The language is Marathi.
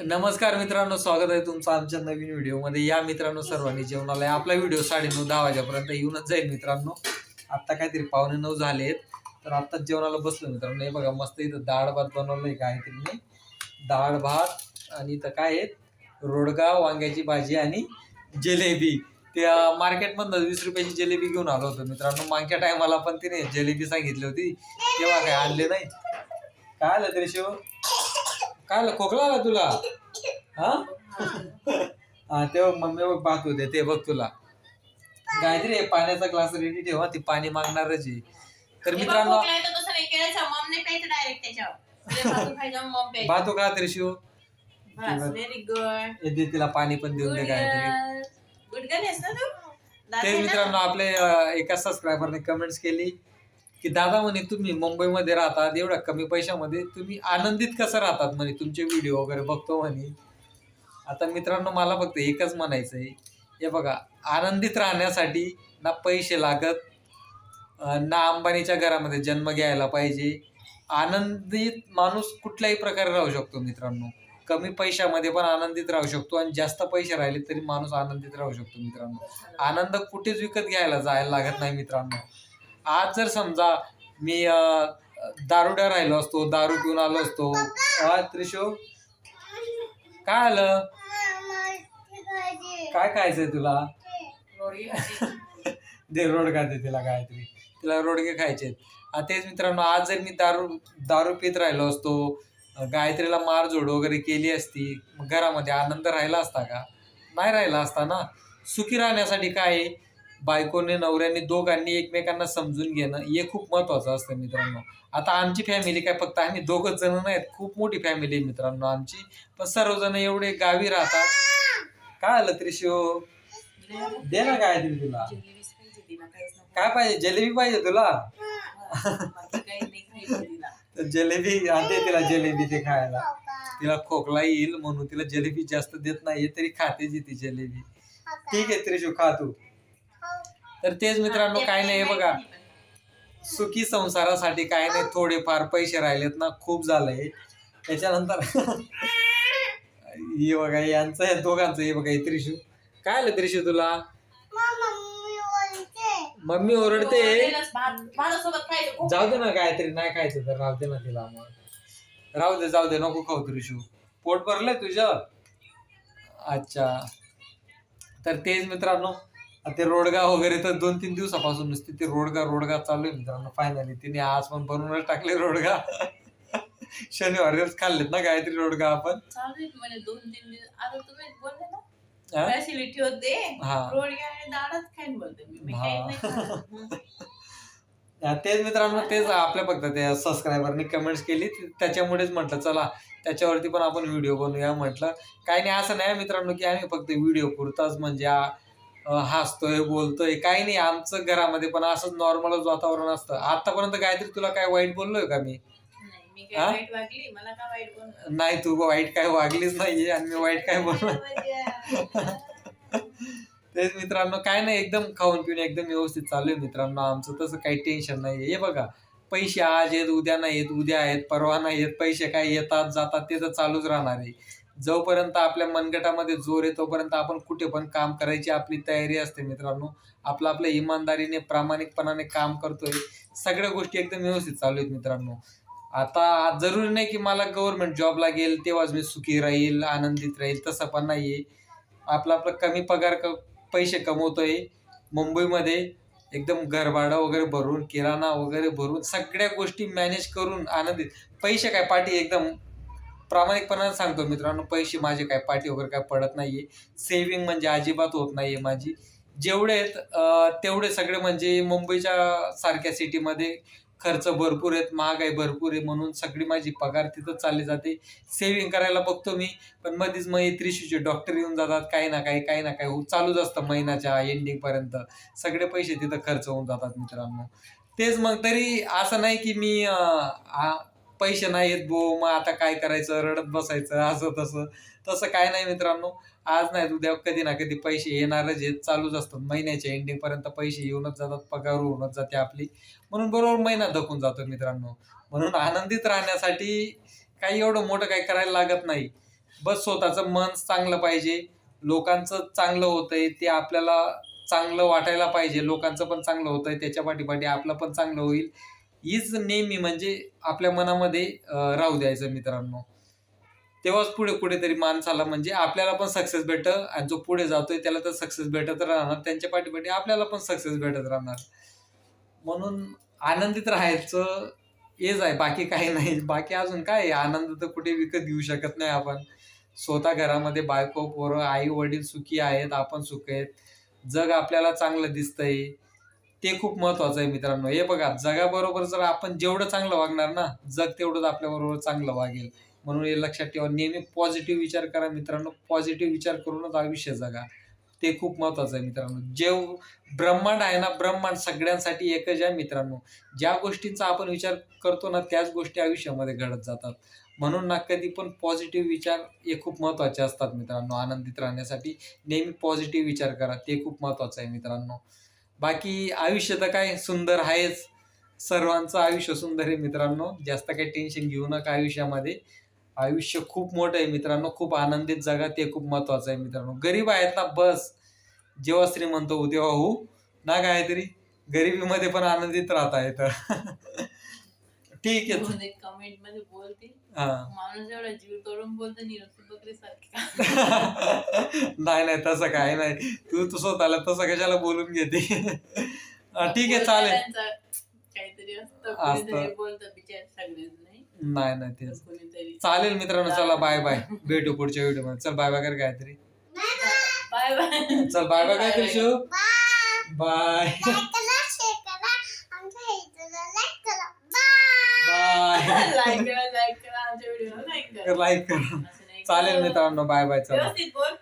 नमस्कार मित्रांनो, स्वागत आहे तुमचं आमच्या नवीन व्हिडिओमध्ये. या मित्रांनो सर्वांनी जेवणाला आपला व्हिडिओ 9:30-10 वाजेपर्यंत येऊनच जाईल मित्रांनो. आत्ता काहीतरी 8:45 झालेत, तर आत्ताच जेवणाला बसलो मित्रांनो. हे बघा मस्त इथं डाळ भात बनवलंय काहीतरी नाही, डाळ भात आणि इथं काय आहेत, रोडगा, वांग्याची भाजी आणि जिलेबी. त्या मार्केटमधनं 20 रुपयाची जिलेबी घेऊन आलो होतो मित्रांनो. मागच्या टायमाला पण तिने जिलेबी सांगितली होती, तेव्हा काय आणले नाही. काय आलं तरी शिव, काय आलं, खोकला आला तुला? हा हा, तेव्हा मम्मी बघ पाहत होते ते बघ तुला. गायत्री पाण्याचा ग्लास रेडी ठेवा, ती पाणी मागणारच आहे. तर मित्रांनो पाहतो का तरी शिव, येते तिला पाणी पण देऊन दे गायत्री. तेच मित्रांनो, आपले एका सबस्क्रायबरने कमेंट्स केली की दादा म्हणे तुम्ही मुंबईमध्ये राहतात, एवढ्या कमी पैशामध्ये तुम्ही आनंदित कसं राहतात म्हणे, तुमचे व्हिडिओ वगैरे बघतो म्हणे. आता मित्रांनो मला फक्त एकच म्हणायचं आहे, हे बघा, आनंदित राहण्यासाठी ना पैसे लागत, ना अंबानीच्या घरामध्ये जन्म घ्यायला पाहिजे. आनंदित माणूस कुठल्याही प्रकारे राहू शकतो मित्रांनो. कमी पैशामध्ये पण आनंदित राहू शकतो आणि जास्त पैसे राहिले तरी माणूस आनंदित राहू शकतो मित्रांनो. आनंद कुठेच विकत घ्यायला जायला लागत नाही मित्रांनो. आज जर समजा मी दारुड्या राहिलो असतो, दारू पिऊन आलो असतो, त्रिशो काय आलं, काय खायचंय तुला? दे रोडगा दे तिला, गायत्री तिला रोडगे खायचे. तेच मित्रांनो, आज जर मी दारू पित राहिलो असतो, गायत्रीला मारझोड वगैरे केली असती, घरामध्ये आनंद राहिला असता का? नाही राहिला असता ना. सुखी राहण्यासाठी काय आहे, बायकोने नवऱ्याने दोघांनी एकमेकांना समजून घेणं हे खूप महत्वाचं असतं मित्रांनो. आता आमची फॅमिली काय फक्त आम्ही दोघच जण नाहीत, खूप मोठी फॅमिली आहे मित्रांनो आमची. पण सर्वजण एवढे गावी राहतात. काय आलं त्रिशो, दे ना गायत्री तुला. काय पाहिजे, जिलेबी पाहिजे तुला? जिलेबी दे तिला, जिलेबी ते खायला. तिला खोकला येईल म्हणून तिला जिलेबी जास्त देत नाहीये, तरी खाते जी ती जिलेबी. ठीक आहे त्रिशू, खा तू. तर तेच मित्रांनो, काय नाही, बघा, सुखी संसारासाठी काय नाही, थोडेफार पैसे राहिलेत ना खूप झालंय. त्याच्यानंतर हे बघा यांचं, हे दोघांचं, हे बघा हे त्रिशू. काय आलं त्रिशू तुला? मम्मी ओरडते. जाऊ दे ना गायत्री, नाही खायचं तर राहू दे ना तिला. मग राहू दे, जाऊ दे, नको खाऊ त्रिशू. पोट भरलंय तुझं? अच्छा. तर तेच मित्रांनो, ते रोडगा वगैरे तर 2-3 दिवसापासून नुसती ते रोडगा चालू आहे मित्रांनो. फायनली तिने आज पण बनवूनच टाकले रोडगा. शनिवारीच खाल्लेत ना गायत्री रोडगा आपण. म्हणजे 2-3 दिवस आता तुम्ही बोलले ना, फॅसिलिटी होते, रोडगा आणि डाळच खाईन बोलते मी. तेच मित्रांनो, तेच आपल्या फक्त त्या सबस्क्रायबरने कमेंट्स केली, त्याच्यामुळेच म्हटलं चला त्याच्यावरती पण आपण व्हिडिओ बनवूया. म्हटलं काही नाही, असं नाही मित्रांनो की आम्ही फक्त व्हिडिओ पुरताच म्हणजे हसतोय बोलतोय, काही नाही. आमचं घरामध्ये पण असंच नॉर्मलच वातावरण असतं. आतापर्यंत गायत्री तुला काय वाईट बोललोय का मी? नाही, तू वाईट काय वागलीच नाहीये आणि मी वाईट काय बोललो. तेच मित्रांनो, काय नाही, एकदम खाऊन पिऊन एकदम व्यवस्थित चालू आहे मित्रांनो आमचं. तसं काही टेन्शन नाहीये. हे बघा, पैसे आज येत, उद्या नाही येत, उद्या आहेत, परवा नाही येत. पैसे काय येतात जातात, ते तर चालूच राहणार आहे. जोपर्यंत आपल्या मनगटामध्ये जोर आहे तोपर्यंत आपण कुठे पण काम करायची आपली तयारी असते मित्रांनो. आपल्या इमानदारीने, प्रामाणिकपणाने काम करतोय, सगळ्या गोष्टी एकदम व्यवस्थित चालू आहेत मित्रांनो. आता जरुरी नाही की मला गव्हर्नमेंट जॉब लागेल तेव्हाच मी सुखी राहील, आनंदित राहील, तसं पण नाहीये. आपला कमी पगार पैसे कमवतोय मुंबईमध्ये, एकदम घरभाडं वगैरे भरून, किराणा वगैरे भरून, सगळ्या गोष्टी मॅनेज करून आनंदित. पैसे काय पाठी, एकदम प्रामाणिकपणाने सांगतो मित्रांनो, पैसे माझे काय पाठी वगैरे काय पडत नाहीये. सेव्हिंग म्हणजे अजिबात होत नाहीये माझी. जेवढे आहेत तेवढे सगळे, म्हणजे मुंबईच्या सारख्या सिटीमध्ये खर्च भरपूर आहेत, महागाई भरपूर आहे, म्हणून सगळी माझी पगार तिथं चालली जाते. सेव्हिंग करायला बघतो मी, पण मध्येच मग त्रिशूचे डॉक्टर येऊन जातात, काही ना काही चालूच असतं. महिन्याच्या एंडिंग पर्यंत सगळे पैसे तिथं खर्च होऊन जातात मित्रांनो. तेच मग, तरी असं नाही की मी पैसे नाही येत मग आता काय करायचं, रडत बसायचं असं तसं. तसं काय नाही मित्रांनो. आज नाही उद्या कधी ना कधी पैसे येणारच आहेत, चालूच असतात. महिन्याच्या एंडिंग पर्यंत पैसे येऊनच जातात, पगार होऊनच जाते आपली, म्हणून बरोबर महिना धकून जातो मित्रांनो. म्हणून आनंदित राहण्यासाठी काही एवढं मोठं काही करायला लागत नाही. बस स्वतःचं मन चांगलं पाहिजे, लोकांचं चांगलं होतंय ते आपल्याला चांगलं वाटायला पाहिजे, लोकांचं पण चांगलं होतंय त्याच्या पाठीपाठी आपलं पण चांगलं होईल, हीच नेहमी म्हणजे आपल्या मनामध्ये राहू द्यायचं मित्रांनो. तेव्हाच पुढे कुठेतरी माणसाला म्हणजे आपल्याला पण सक्सेस भेटत आणि जो पुढे जातोय त्याला तर सक्सेस भेटत राहणार, त्यांच्या पाठीपाठी आपल्याला पण सक्सेस भेटत राहणार. म्हणून आनंदित राहायचं हेच आहे, बाकी काही नाही. बाकी अजून काय आहे, आनंद तर कुठे विकत घेऊ शकत नाही आपण. स्वतः घरामध्ये बायको पोरं आई वडील सुखी आहेत, आपण सुखी आहेत, जग आपल्याला चांगलं दिसतंय, ते खूप महत्वाचं आहे मित्रांनो. हे बघा, जगाबरोबर जर आपण जेवढं चांगलं वागणार ना, जग तेवढंच आपल्याबरोबर चांगलं वागेल. म्हणून हे लक्षात ठेवा, नेहमी पॉझिटिव्ह विचार करा मित्रांनो, पॉझिटिव्ह विचार करूनच आयुष्य जगा, ते खूप महत्वाचं आहे मित्रांनो. जे ब्रह्मांड आहे ना, ब्रह्मांड सगळ्यांसाठी एकच आहे मित्रांनो. ज्या गोष्टींचा आपण विचार करतो ना, त्याच गोष्टी आयुष्यामध्ये घडत जातात. म्हणून ना, कधी पण पॉझिटिव्ह विचार हे खूप महत्वाचे असतात मित्रांनो. आनंदित राहण्यासाठी नेहमी पॉझिटिव्ह विचार करा, ते खूप महत्वाचं आहे मित्रांनो. बाकी आयुष्य तर काय सुंदर आहेच, सर्वांचं आयुष्य सुंदर आहे मित्रांनो. जास्त काही टेन्शन घेऊ नका आयुष्यामध्ये. आयुष्य खूप मोठं आहे मित्रांनो, खूप आनंदित जगा, ते खूप महत्वाचं आहे मित्रांनो. गरीब आहेत ना, बस जेव्हा श्रीमंत होऊ तेव्हा होऊ ना, काहीतरी गरिबीमध्ये पण आनंदित राहता येतं. ठीक आहे. कमेंट मध्ये बोलते हा. माणूस एवढा जीव तोडून बोलतो निरोप बकरी सारखी. नाही नाही, तसं काय नाही, तू स्वतःला तसं कशाला बोलून घेते. ठीक आहे, चालेल. काहीतरी असतं बोलतात बिचार सगळेच नाही नाही, तेच चालेल मित्रांनो. चला बाय बाय, भेटू पुढच्या व्हिडिओ मध्ये. चल बाय बाय कर काहीतरी. Bye bye. चल बाय बाय काहीतरी शिव. Bye bye. लाईक करा आमच्या व्हिडिओ लाईक करा. लाईक करा. चालेल मित्रांनो, बाय बाय. चला. व्यवस्थित बोल.